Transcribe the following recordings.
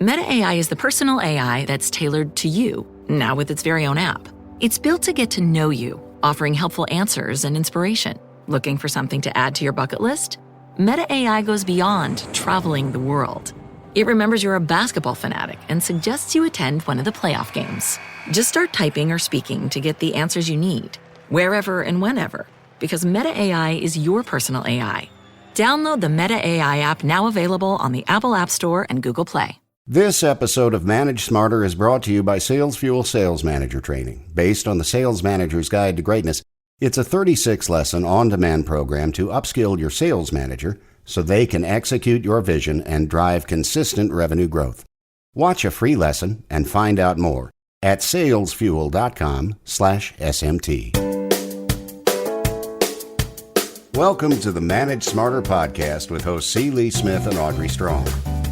Meta AI is the personal AI that's tailored to you, now with its very own app. It's built to get to know you, offering helpful answers and inspiration. Looking for something to add to your bucket list? Meta AI goes beyond traveling the world. It remembers you're a basketball fanatic and suggests you attend one of the playoff games. Just start typing or speaking to get the answers you need, wherever and whenever, because Meta AI is your personal AI. Download the Meta AI app, now available on the Apple App Store and Google Play. This episode of Manage Smarter is brought to you by SalesFuel Sales Manager Training. Based on the Sales Manager's Guide to Greatness, it's a 36-lesson on-demand program to upskill your sales manager so they can execute your vision and drive consistent revenue growth. Watch a free lesson and find out more at salesfuel.com/SMT. Welcome to the Manage Smarter podcast with hosts C. Lee Smith and Audrey Strong.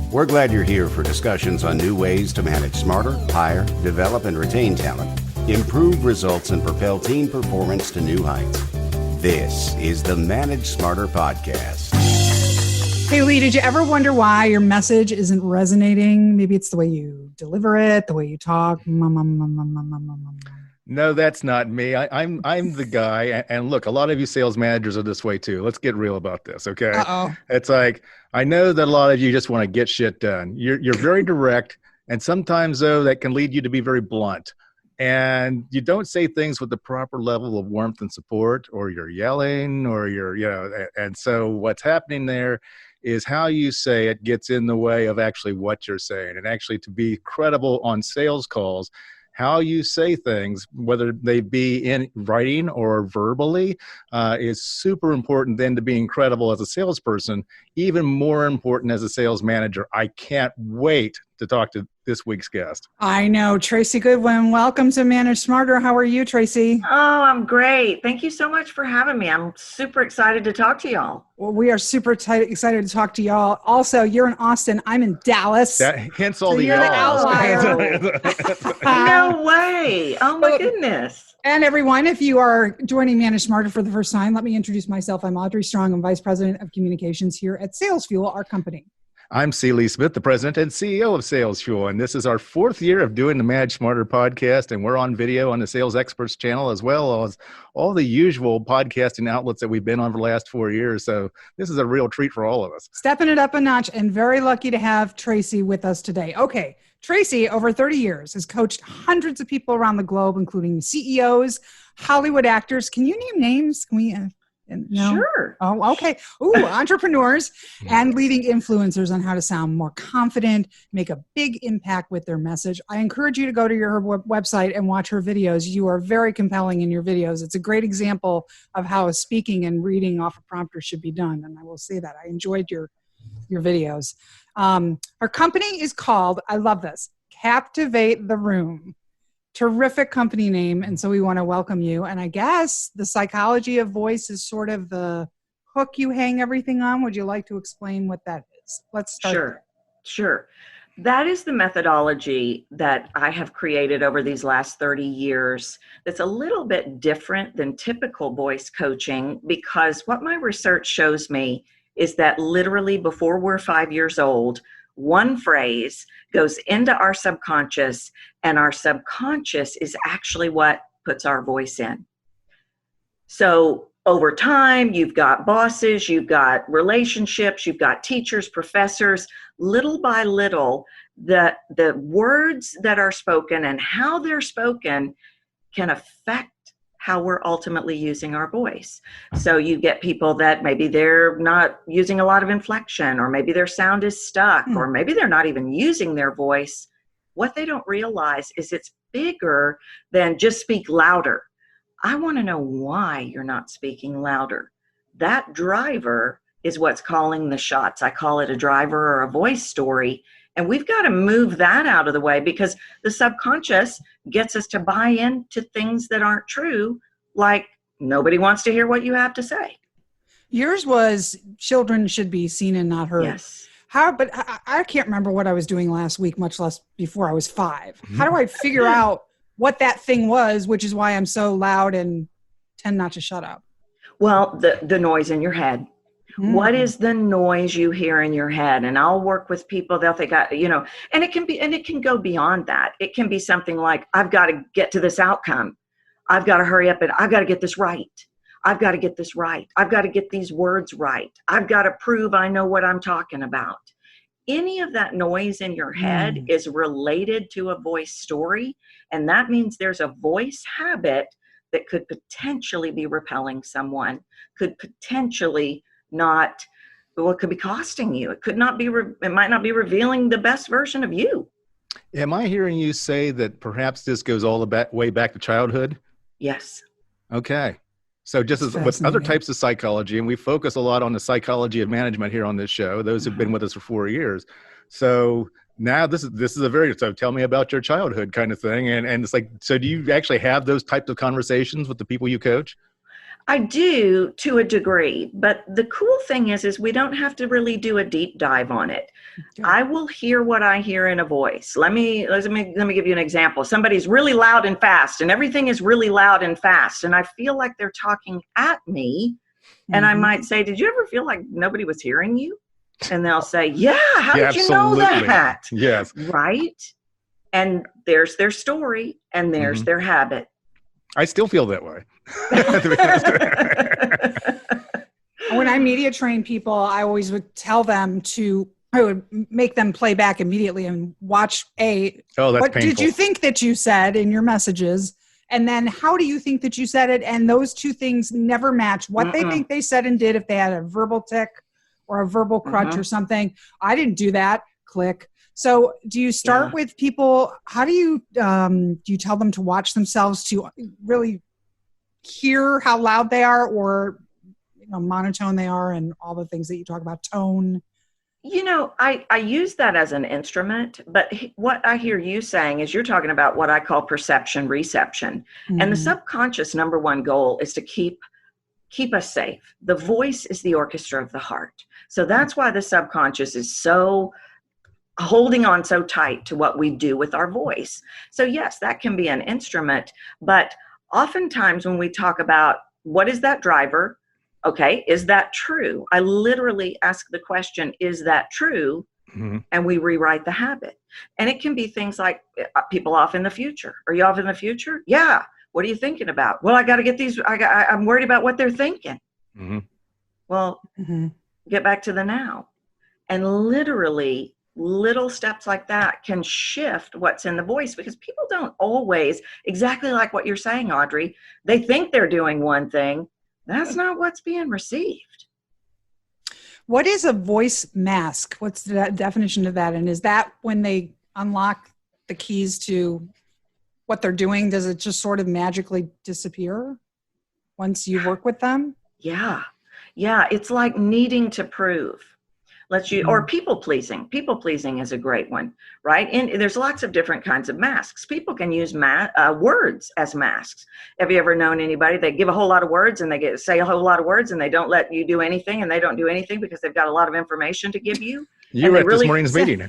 We're glad you're here for discussions on new ways to manage smarter, hire, develop, and retain talent, improve results, and propel team performance to new heights. This is the Manage Smarter podcast. Hey, Lee, did you ever wonder why your message isn't resonating? Maybe it's the way you deliver it, the way you talk. No, that's not me. I'm the guy. And look, a lot of you sales managers are this way too. Let's get real about this, okay? Uh-oh. It's like, I know that a lot of you just want to get shit done. You're very direct, and sometimes, though, that can lead you to be very blunt. And you don't say things with the proper level of warmth and support, or you're yelling, or and so what's happening there is how you say it gets in the way of actually what you're saying. And actually, to be credible on sales calls, how you say things, whether they be in writing or verbally, is super important then to being credible as a salesperson, even more important as a sales manager. I can't wait to talk to this week's guest. I know. Tracy Goodwin, welcome to Manage Smarter. How are you, Tracy? Oh, I'm great. Thank you so much for having me. I'm super excited to talk to y'all. Well, we are super excited to talk to y'all. Also, you're in Austin. I'm in Dallas. Hence all so the you're the outlier. No way. Oh, my goodness. And everyone, if you are joining Manage Smarter for the first time, let me introduce myself. I'm Audrey Strong. I'm Vice President of Communications here at SalesFuel, our company. I'm C. Lee Smith, the President and CEO of SalesFuel, and this is our 4th year of doing the Manage Smarter podcast, and we're on video on the Sales Experts channel as well as all the usual podcasting outlets that we've been on for the last 4 years, so this is a real treat for all of us. Stepping it up a notch, and very lucky to have Tracy with us today. Okay, Tracy, over 30 years, has coached hundreds of people around the globe, including CEOs, Hollywood actors. Can you name names? Can we... No? Sure. Oh, okay. Ooh, entrepreneurs and leading influencers on how to sound more confident, make a big impact with their message. I encourage you to go to your website and watch her videos. You are very compelling in your videos. It's a great example of how speaking and reading off a prompter should be done. And I will say that. I enjoyed your videos. Her company is called, I love this, Captivate the Room. Terrific company name, and so we want to welcome you. And I guess the psychology of voice is sort of the hook you hang everything on. Would you like to explain what that is? Let's start. Sure. That is the methodology that I have created over these last 30 years that's a little bit different than typical voice coaching, because what my research shows me is that literally before we're 5 years old, one phrase goes into our subconscious, and our subconscious is actually what puts our voice in. So over time, you've got bosses, you've got relationships, you've got teachers, professors. Little by little, the words that are spoken and how they're spoken can affect how we're ultimately using our voice. So you get people that maybe they're not using a lot of inflection, or maybe their sound is stuck, or maybe they're not even using their voice. What they don't realize is it's bigger than just speak louder. I want to know why you're not speaking louder. That driver is what's calling the shots. I call it a driver or a voice story. And we've got to move that out of the way, because the subconscious gets us to buy into things that aren't true, like nobody wants to hear what you have to say. Yours was children should be seen and not heard. Yes. But I can't remember what I was doing last week, much less before I was 5. How do I figure out what that thing was, which is why I'm so loud and tend not to shut up? Well, the noise in your head. What is the noise you hear in your head? And I'll work with people, they'll think, and it can go beyond that. It can be something like, I've got to get to this outcome. I've got to hurry up and I've got to get this right. I've got to get this right. I've got to get these words right. I've got to prove I know what I'm talking about. Any of that noise in your head is related to a voice story. And that means there's a voice habit that could potentially be repelling someone, could potentially not, well, it could be costing you. It could not be, it might not be revealing the best version of you. Am I hearing you say that perhaps this goes all the way back to childhood? Yes. Okay. So just as with other types of psychology, and we focus a lot on the psychology of management here on this show, those who've been with us for 4 years. So now this is a very, so tell me about your childhood kind of thing. And it's like, so do you actually have those types of conversations with the people you coach? I do to a degree, but the cool thing is we don't have to really do a deep dive on it. Okay. I will hear what I hear in a voice. Let me give you an example. Somebody's really loud and fast, and everything is really loud and fast, and I feel like they're talking at me, and I might say, "Did you ever feel like nobody was hearing you?" And they'll say, "Yeah, how did you know that?" Yes. Right? And there's their story, and there's their habit. I still feel that way. When I media train people, I always would tell them I would make them play back immediately and watch what painful. Did you think that you said in your messages? And then how do you think that you said it? And those two things never match. What they think they said and did, if they had a verbal tick or a verbal crutch or something. I didn't do that. Click. So do you start with people, how do you tell them to watch themselves to really hear how loud they are or monotone they are and all the things that you talk about, tone? I use that as an instrument, but what I hear you saying is you're talking about what I call perception reception. And the subconscious number one goal is to keep us safe. The voice is the orchestra of the heart. So that's why the subconscious is so holding on so tight to what we do with our voice. So yes, that can be an instrument, but oftentimes when we talk about what is that driver, okay, is that true? I literally ask the question, is that true? And we rewrite the habit. And it can be things like people off in the future. Are you off in the future? Yeah. What are you thinking about? Well, I got to get these. I'm worried about what they're thinking. Well, get back to the now. And literally little steps like that can shift what's in the voice, because people don't always, exactly like what you're saying, Audrey, they think they're doing one thing. That's not what's being received. What is a voice mask? What's the definition of that? And is that when they unlock the keys to what they're doing, does it just sort of magically disappear once you work with them? Yeah. It's like needing to prove. Or people pleasing. People pleasing is a great one, right? And there's lots of different kinds of masks. People can use words as masks. Have you ever known anybody? They give a whole lot of words and they say a whole lot of words and they don't let you do anything, and they don't do anything because they've got a lot of information to give you. You were at this morning's meeting.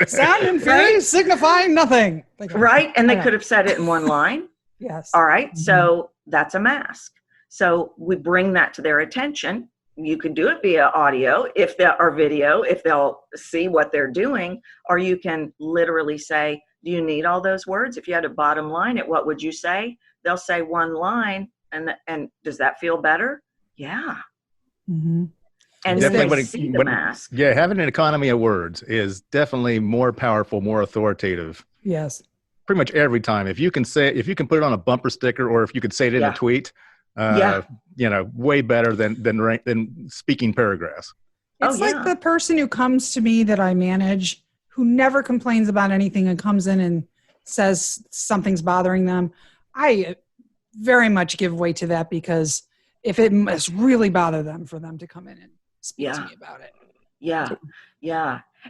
Sound and fury signifying nothing. Right? And they could have said it in one line. Yes. All right. So that's a mask. So we bring that to their attention. You can do it via audio or video if they'll see what they're doing, or you can literally say, do you need all those words? If you had a bottom line it, what would you say? They'll say one line, and does that feel better? Yeah. And they see the mask. Yeah, having an economy of words is definitely more powerful, more authoritative. Yes. Pretty much every time. If you can put it on a bumper sticker, or if you could say it in a tweet, way better than speaking paragraphs. It's like the person who comes to me that I manage, who never complains about anything and comes in and says something's bothering them. I very much give way to that, because if it must really bother them for them to come in and speak to me about it. Yeah.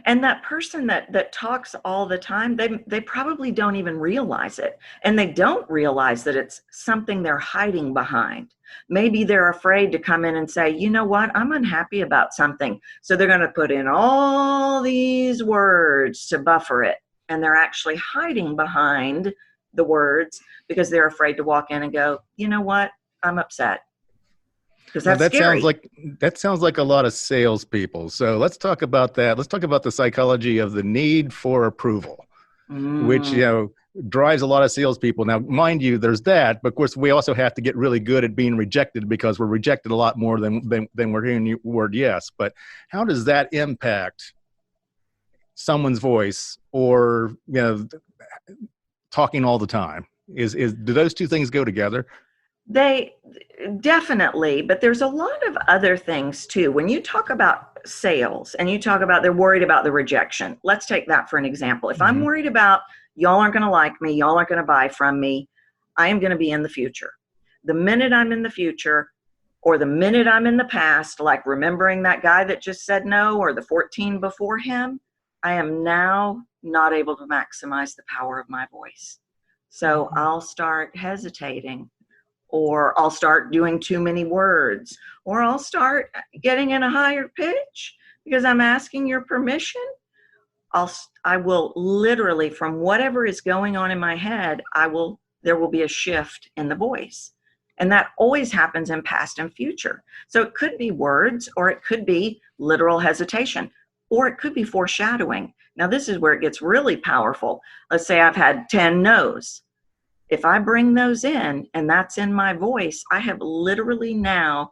And that person that talks all the time, they probably don't even realize it. And they don't realize that it's something they're hiding behind. Maybe they're afraid to come in and say, you know what, I'm unhappy about something. So they're going to put in all these words to buffer it. And they're actually hiding behind the words because they're afraid to walk in and go, you know what, I'm upset. because Now, that's scary. that sounds like a lot of salespeople. So let's talk about that. Let's talk about the psychology of the need for approval, which drives a lot of salespeople. Now, mind you, there's that, but of course, we also have to get really good at being rejected, because we're rejected a lot more than we're hearing the word yes. But how does that impact someone's voice, or talking all the time? Do those two things go together? They definitely, but there's a lot of other things too. When you talk about sales and you talk about they're worried about the rejection, let's take that for an example. If I'm worried about y'all aren't going to like me, y'all aren't going to buy from me, I am going to be in the future. The minute I'm in the future, or the minute I'm in the past, like remembering that guy that just said no, or the 14 before him, I am now not able to maximize the power of my voice. So I'll start hesitating, or I'll start doing too many words, or I'll start getting in a higher pitch because I'm asking your permission. I will literally, from whatever is going on in my head, there will be a shift in the voice. And that always happens in past and future. So it could be words, or it could be literal hesitation, or it could be foreshadowing. Now, this is where it gets really powerful. Let's say I've had 10 no's. If I bring those in and that's in my voice, I have literally now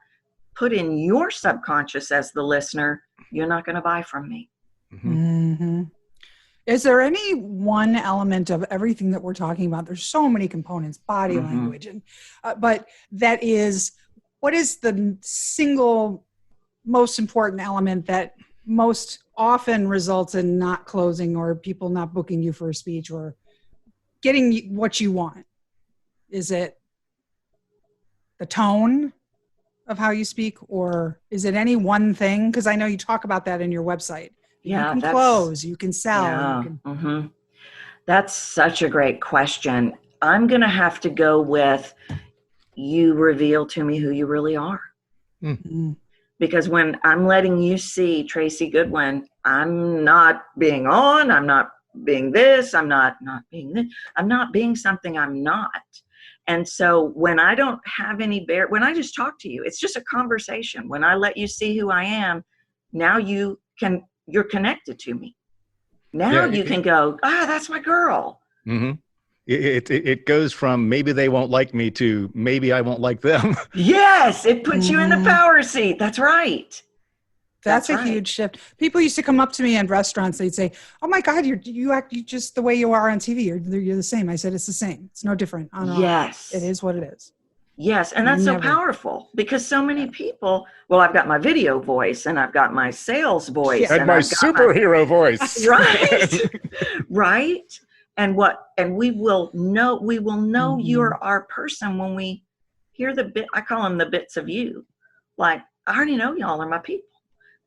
put in your subconscious as the listener, you're not going to buy from me. Is there any one element of everything that we're talking about? There's so many components, body language, and but what is the single most important element that most often results in not closing, or people not booking you for a speech, or getting what you want? Is it the tone of how you speak, or is it any one thing? Because I know you talk about that in your website. Yeah, you can close, you can sell. Yeah, That's such a great question. I'm going to have to go with, you reveal to me who you really are. Because when I'm letting you see Tracy Goodwin, I'm not being on, I'm not being this, I'm not being this, I'm not being something I'm not. And so when I don't have when I just talk to you, it's just a conversation. When I let you see who I am, now you're connected to me. Now you can go, that's my girl. It goes from maybe they won't like me to maybe I won't like them. Yes, it puts you in the power seat. That's right. That's a huge shift. People used to come up to me in restaurants. They'd say, "Oh my God, you act just the way you are on TV. You're the same." I said, "It's the same. It's no different." Yes, it is what it is. Yes, and that's so powerful, because so many people. Well, I've got my video voice, and I've got my sales voice, and my superhero voice. Right, right. And we will know you're our person when we hear I call them the bits of you. Like, I already know y'all are my people,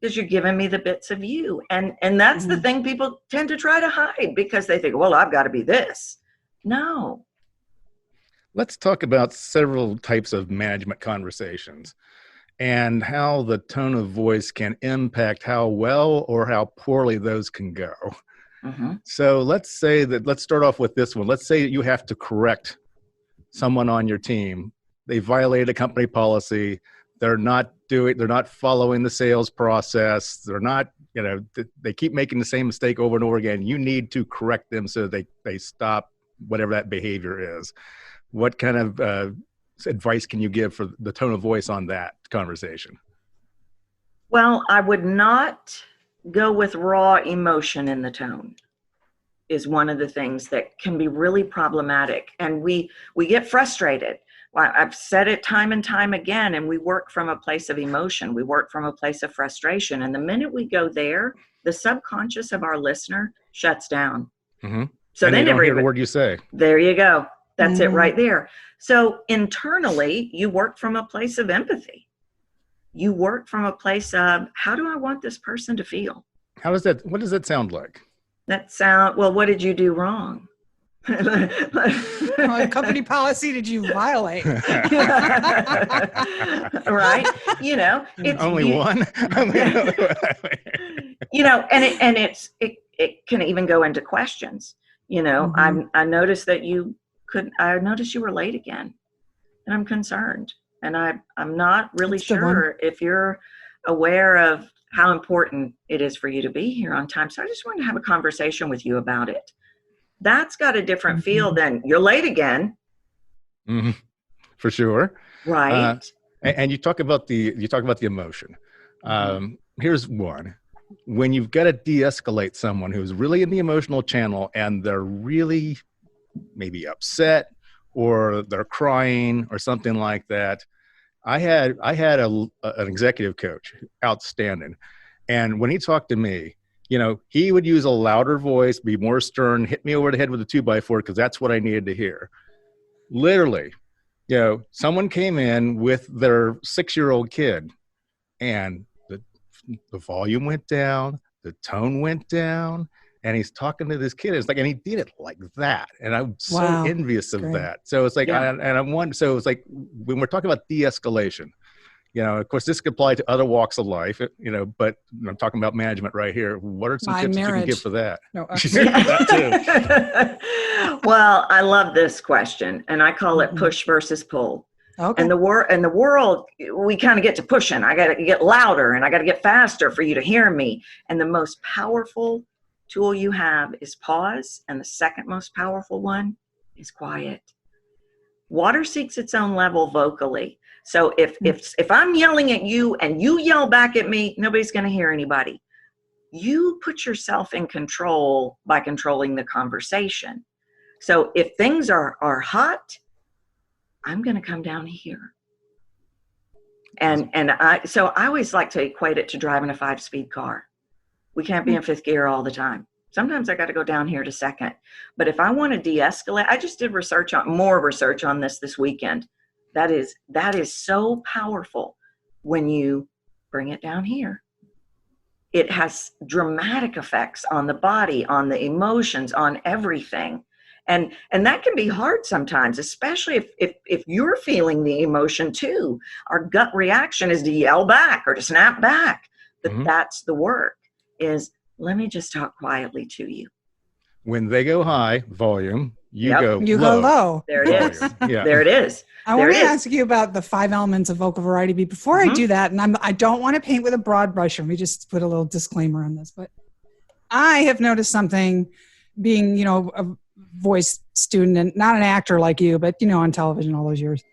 because you're giving me the bits of you. And that's the thing people tend to try to hide, because they think, well, I've got to be this. No. Let's talk about several types of management conversations and how the tone of voice can impact how well or how poorly those can go. So let's start off with this one. Let's say that you have to correct someone on your team. They violated a company policy. They're not following the sales process. They're not, they keep making the same mistake over and over again. You need to correct them so they stop whatever that behavior is. What kind of advice can you give for the tone of voice on that conversation? Well, I would not go with raw emotion in the tone, is one of the things that can be really problematic. And we get frustrated. I've said it time and time again, and we work from a place of emotion. We work from a place of frustration. And the minute we go there, the subconscious of our listener shuts down. So and they never hear the word you say. There you go. That's it right there. So internally, you work from a place of empathy. You work from a place of, how do I want this person to feel? What does that sound like? Well, what did you do wrong? What company policy did you violate? Right? It's only one. And it can even go into questions. I noticed that I noticed you were late again, and I'm concerned. And I'm not really That's a good one. sure if you're aware of how important it is for you to be here on time. So I just wanted to have a conversation with you about it. That's got a different feel than you're late again. Mm-hmm. For sure. Right. And you talk about the emotion. Here's one. When you've got to de-escalate someone who's really in the emotional channel and they're really maybe upset or they're crying or something like that. I had an executive coach, outstanding. And when he talked to me, he would use a louder voice, be more stern, hit me over the head with a 2x4 because that's what I needed to hear. Literally, someone came in with their 6-year-old kid and the volume went down, the tone went down, and he's talking to this kid. It's like, and he did it like that. And I'm so envious of that. So it's like, so it's like when we're talking about de-escalation, of course, this could apply to other walks of life, but I'm talking about management right here. What are some tips that you can give for that? No, that too. Well, I love this question, and I call it push versus pull. Okay. And the world, we kind of get to pushing. I got to get louder and I got to get faster for you to hear me. And the most powerful tool you have is pause. And the second most powerful one is quiet. Water seeks its own level vocally. So if I'm yelling at you and you yell back at me, nobody's going to hear anybody. You put yourself in control by controlling the conversation. So if things are hot, I'm going to come down here. And I always like to equate it to driving a 5-speed car. We can't be in 5th gear all the time. Sometimes I got to go down here to 2nd. But if I want to de-escalate, I just did more research on this weekend. That is so powerful when you bring it down here. It has dramatic effects on the body, on the emotions, on everything. And that can be hard sometimes, especially if you're feeling the emotion too. Our gut reaction is to yell back or to snap back. But that's the work, is let me just talk quietly to you. When they go high, volume, you go low. There it is. Yeah. There it is. I want to ask you about the 5 elements of vocal variety. But before I do that, and I don't want to paint with a broad brush, let me just put a little disclaimer on this, but I have noticed something being, a voice student and not an actor like you, but on television all those years,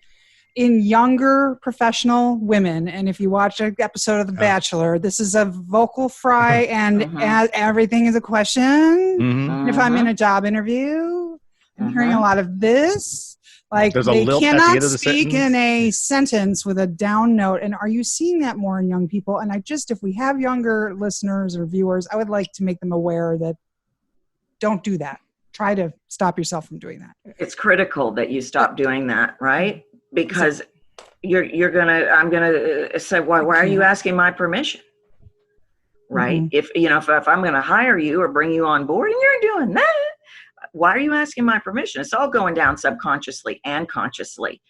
in younger professional women. And if you watch an episode of The Bachelor, this is a vocal fry and everything is a question. And if I'm in a job interview, I'm hearing a lot of this, like they cannot speak in a sentence with a down note. And are you seeing that more in young people? And if we have younger listeners or viewers, I would like to make them aware that don't do that. Try to stop yourself from doing that. It's critical that you stop doing that, right? Because I'm gonna say, why are you asking my permission? Right? If I'm gonna hire you or bring you on board and you're doing that, why are you asking my permission? It's all going down subconsciously and consciously.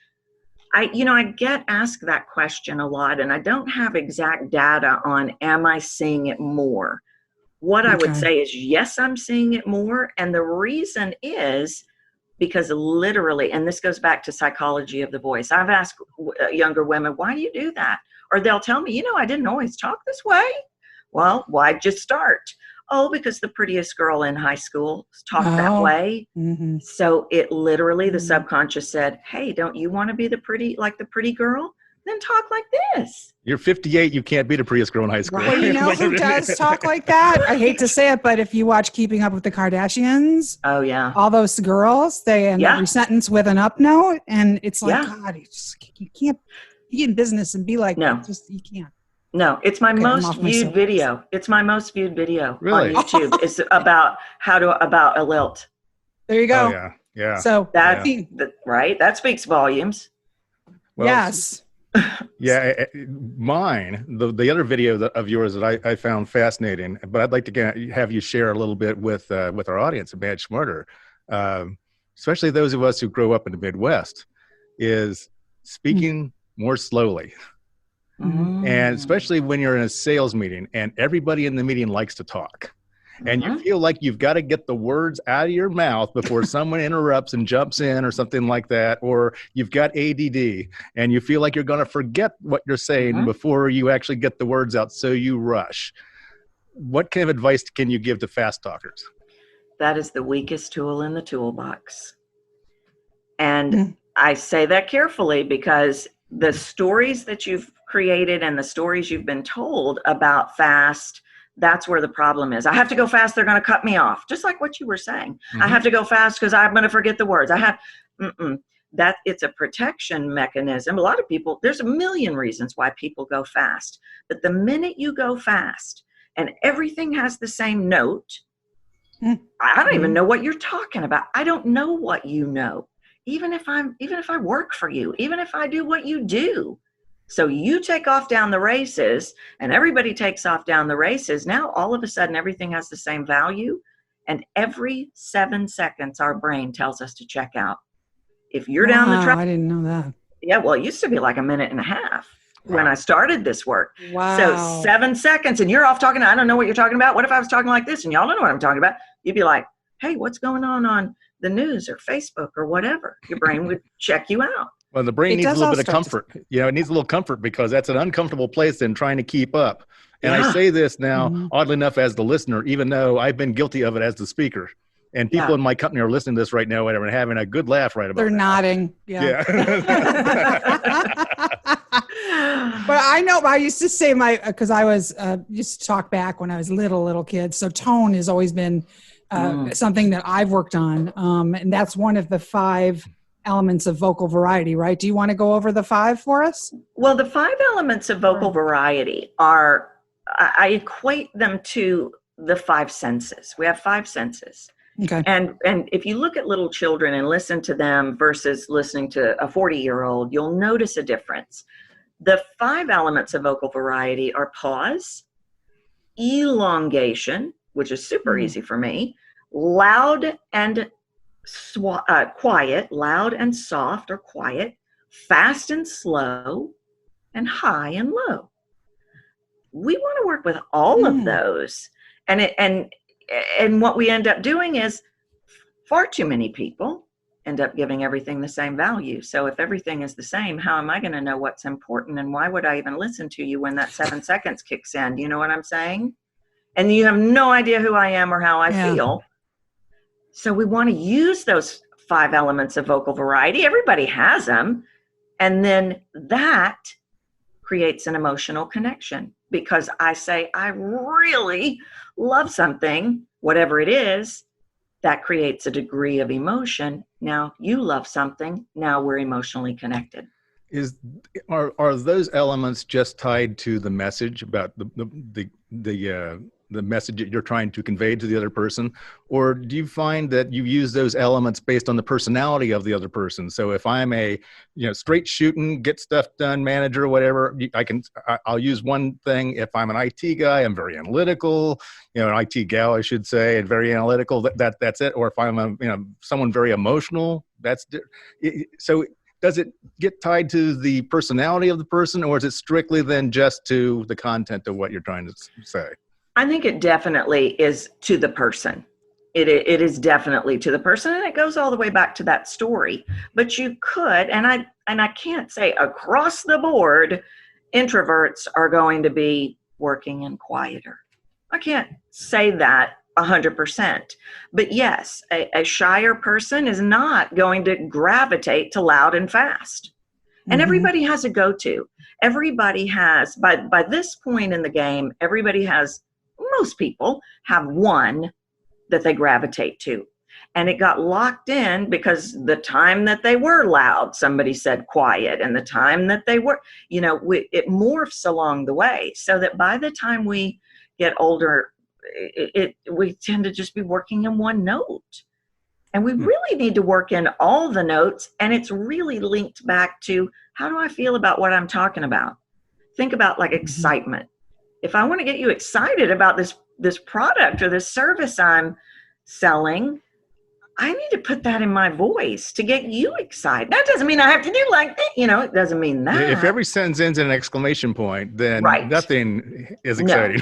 I get asked that question a lot, and I don't have exact data on am I seeing it more. What I would say is, yes, I'm seeing it more. And the reason is because literally, and this goes back to psychology of the voice. I've asked younger women, why do you do that? Or they'll tell me, I didn't always talk this way. Well, why'd you start? Oh, because the prettiest girl in high school talked that way. So it literally, the subconscious said, hey, don't you want to be the pretty girl? Then talk like this. You're 58. You can't be the prettiest girl in high school. Well, who does talk like that? I hate to say it, but if you watch Keeping Up with the Kardashians, all those girls, they end every sentence with an up note, and it's like, God, you can't be in business and be like, you can't. No, it's my most viewed video. It's my most viewed video on YouTube. It's about about a lilt. There you go. Oh, yeah. So right. That speaks volumes. Well, yes. Yeah, mine, the other video of yours that I found fascinating, but I'd like to have you share a little bit with our audience at Manage Smarter, especially those of us who grow up in the Midwest, is speaking more slowly. And especially when you're in a sales meeting and everybody in the meeting likes to talk. and you feel like you've got to get the words out of your mouth before someone interrupts and jumps in or something like that, or you've got ADD and you feel like you're going to forget what you're saying before you actually get the words out, so you rush. What kind of advice can you give to fast talkers? That is the weakest tool in the toolbox. And I say that carefully because the stories that you've created and the stories you've been told about fast, that's where the problem is. I have to go fast, they're going to cut me off. Just like what you were saying. I have to go fast because I'm going to forget the words. That it's a protection mechanism. A lot of people, there's a million reasons why people go fast. But the minute you go fast and everything has the same note, I don't even know what you're talking about. I don't know what you know. Even if I work for you, even if I do what you do. So you take off down the races and everybody takes off down the races. Now, all of a sudden, everything has the same value. And every 7 seconds, our brain tells us to check out. If you're down the track. I didn't know that. Yeah, well, it used to be like a minute and a half when I started this work. Wow. So 7 seconds and you're off talking. I don't know what you're talking about. What if I was talking like this and y'all don't know what I'm talking about? You'd be like, hey, what's going on the news or Facebook or whatever? Your brain would check you out. Well, the brain needs a little bit of comfort. It needs a little comfort because that's an uncomfortable place in trying to keep up. And I say this now, oddly enough, as the listener, even though I've been guilty of it as the speaker. And people in my company are listening to this right now and having a good laugh right about it. They're nodding. Yeah. But I know, I used to say because I was, used to talk back when I was little kid. So tone has always been something that I've worked on. And that's one of the 5 elements of vocal variety, right? Do you want to go over the 5 for us? Well, the 5 elements of vocal variety are, I equate them to the 5 senses. We have 5 senses. Okay. And if you look at little children and listen to them versus listening to a 40-year-old, you'll notice a difference. The 5 elements of vocal variety are pause, elongation, which is super easy for me, loud and quiet, loud and soft or quiet, fast and slow, and high and low. We want to work with all of those. And what we end up doing is far too many people end up giving everything the same value. So if everything is the same, how am I going to know what's important? And why would I even listen to you when that 7 seconds kicks in? Do you know what I'm saying? And you have no idea who I am or how I feel. So we want to use those 5 elements of vocal variety. Everybody has them. And then that creates an emotional connection because I say, I really love something, whatever it is, that creates a degree of emotion. Now you love something. Now we're emotionally connected. Are those elements just tied to the message about the message that you're trying to convey to the other person, or do you find that you use those elements based on the personality of the other person? So if I'm a straight shooting, get stuff done manager or whatever, I'll use one thing. If I'm an IT guy, I'm very analytical, an IT gal, I should say, and very analytical. That's it. Or if I'm someone very emotional, so. Does it get tied to the personality of the person, or is it strictly then just to the content of what you're trying to say? I think it definitely is to the person. It is definitely to the person, and it goes all the way back to that story. But you could, and I can't say across the board, introverts are going to be working in quieter. I can't say that 100%. But yes, a shyer person is not going to gravitate to loud and fast. And everybody has a go-to. Everybody has, by this point in the game, most people have one that they gravitate to. And it got locked in because the time that they were loud, somebody said quiet. And the time that they were, it morphs along the way. So that by the time we get older, we tend to just be working in one note. And we really need to work in all the notes. And it's really linked back to, how do I feel about what I'm talking about? Think about like excitement. If I want to get you excited about this product or this service I'm selling, I need to put that in my voice to get you excited. That doesn't mean I have to do like that. It doesn't mean that. If every sentence ends in an exclamation point, then nothing is exciting.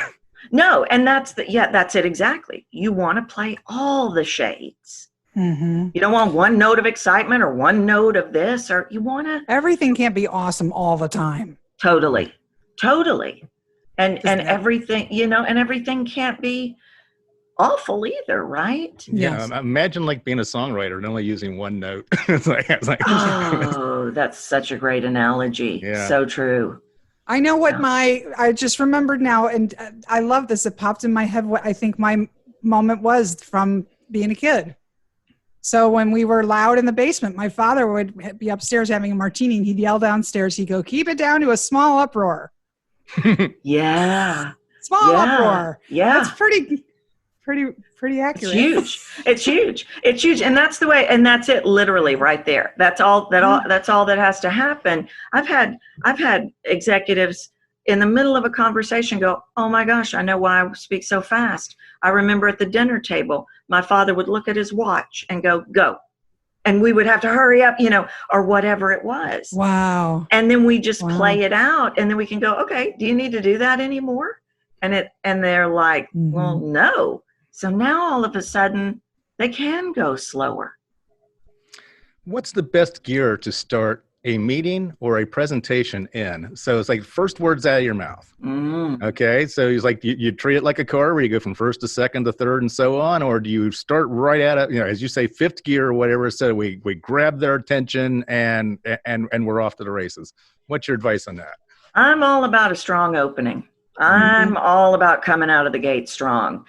No, and that's it exactly. You want to play all the shades. Mm-hmm. You don't want one note of excitement or one note of this, or you want to. Everything can't be awesome all the time. Totally. And everything, and everything can't be awful either, right? Yeah, Yes. imagine like being a songwriter and only using one note. it's like Oh, that's such a great analogy. Yeah. So true. I know what I just remembered now, and I love this. It popped in my head what I think my moment was from being a kid. So when we were loud in the basement, my father would be upstairs having a martini, and he'd yell downstairs. He'd go, "Keep it down to a small uproar." Yeah. Small uproar. Yeah. That's pretty accurate. It's huge. And that's the way, and that's it literally right there. That's all that has to happen. I've had executives in the middle of a conversation go, "Oh my gosh, I know why I speak so fast." I remember at the dinner table, my father would look at his watch and go. And we would have to hurry up, or whatever it was. Wow. And then we just play it out, and then we can go, "Okay, do you need to do that anymore?" And they're like, "Well, no." So now all of a sudden they can go slower. What's the best gear to start a meeting or a presentation in? So it's like first words out of your mouth. Okay. So he's like, you treat it like a car where you go from first to second to third and so on, or do you start right at it, as you say, fifth gear or whatever. So we grab their attention and we're off to the races. What's your advice on that? I'm all about a strong opening. I'm all about coming out of the gate strong.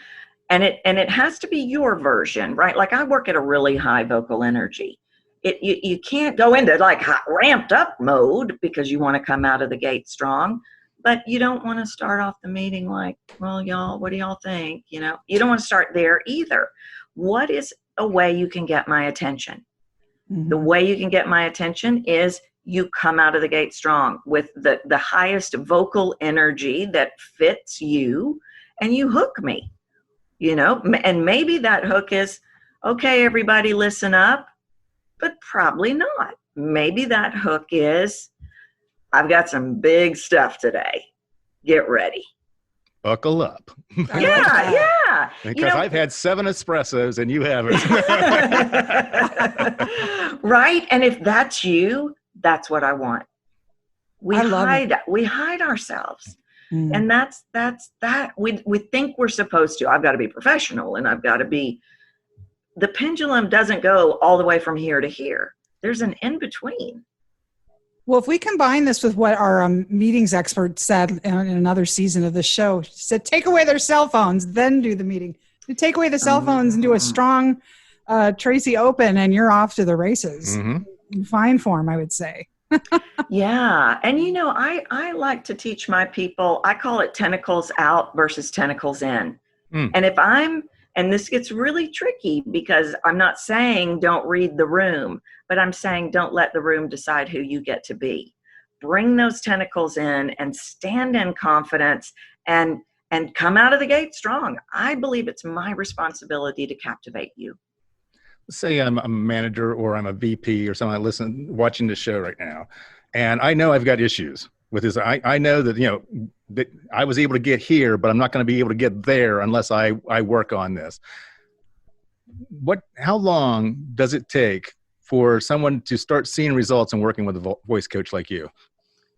And it has to be your version, right? Like I work at a really high vocal energy. You can't go into like ramped up mode because you want to come out of the gate strong, but you don't want to start off the meeting like, "Well, y'all, what do y'all think?" You don't want to start there either. What is a way you can get my attention? The way you can get my attention is you come out of the gate strong with the highest vocal energy that fits you, and you hook me. And maybe that hook is, "Okay, everybody listen up," but probably not. Maybe that hook is, "I've got some big stuff today. Get ready. Buckle up." Yeah. Because I've had 7 espressos and you haven't. Right? And if that's you, that's what I want. We hide ourselves. And that's that. We think we're supposed to. I've got to be professional, and I've got to be. The pendulum doesn't go all the way from here to here. There's an in between. Well, if we combine this with what our meetings expert said in another season of the show, she said, take away their cell phones, then do the meeting. You take away the cell phones and do a strong Tracy open, and you're off to the races. In fine form, I would say. Yeah. And, I like to teach my people, I call it tentacles out versus tentacles in. And this gets really tricky because I'm not saying don't read the room, but I'm saying don't let the room decide who you get to be. Bring those tentacles in and stand in confidence and come out of the gate strong. I believe it's my responsibility to captivate you. Say I'm a manager or I'm a VP or something watching the show right now, and I know I've got issues with this. I know that, that I was able to get here, but I'm not going to be able to get there unless I work on this. How long does it take for someone to start seeing results and working with a voice coach like you?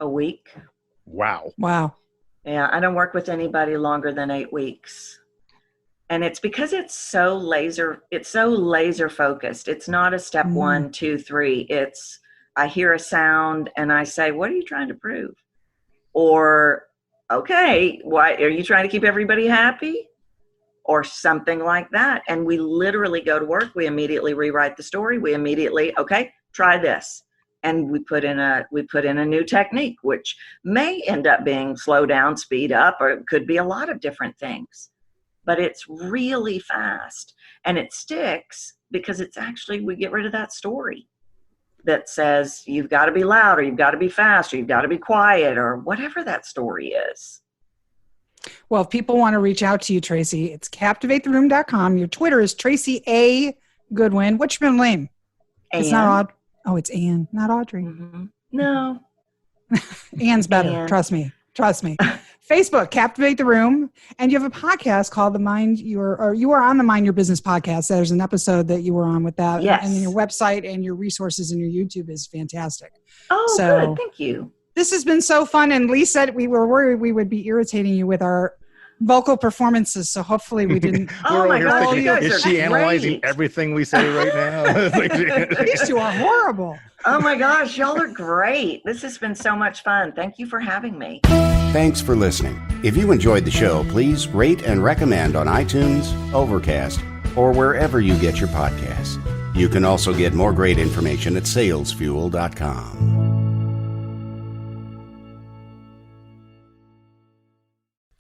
A week. Wow. Yeah, I don't work with anybody longer than 8 weeks. And it's because it's so laser focused. It's not a step 1, 2, 3. It's, I hear a sound and I say, "What are you trying to prove?" Or, "Okay, why are you trying to keep everybody happy?" Or something like that. And we literally go to work. We immediately rewrite the story. We immediately, "Okay, try this." And we put in a new technique, which may end up being slow down, speed up, or it could be a lot of different things. But it's really fast, and it sticks because it's actually, we get rid of that story that says you've got to be loud, or you've got to be fast, or you've got to be quiet, or whatever that story is. Well, if people want to reach out to you, Tracy, it's captivatetheroom.com. Your Twitter is Tracy A. Goodwin. What's your middle name? Ann. It's not Audrey. Oh, it's Ann, not Audrey. No. Ann's better. Ann. Trust me. Trust me. Facebook, Captivate the Room. And you have a podcast called you are on the Mind Your Business podcast. There's an episode that you were on with that. Yes. And then your website and your resources and your YouTube is fantastic. Oh, good. Thank you. This has been so fun. And Lee said we were worried we would be irritating you with our vocal performances. So hopefully we didn't. Oh my gosh, you guys is she analyzing everything we say right now? These two are horrible. Oh my gosh, y'all are great. This has been so much fun. Thank you for having me. Thanks for listening. If you enjoyed the show, please rate and recommend on iTunes, Overcast, or wherever you get your podcasts. You can also get more great information at salesfuel.com.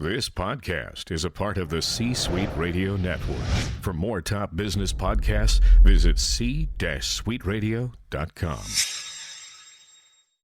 This podcast is a part of the C-Suite Radio Network. For more top business podcasts, visit c-suiteradio.com.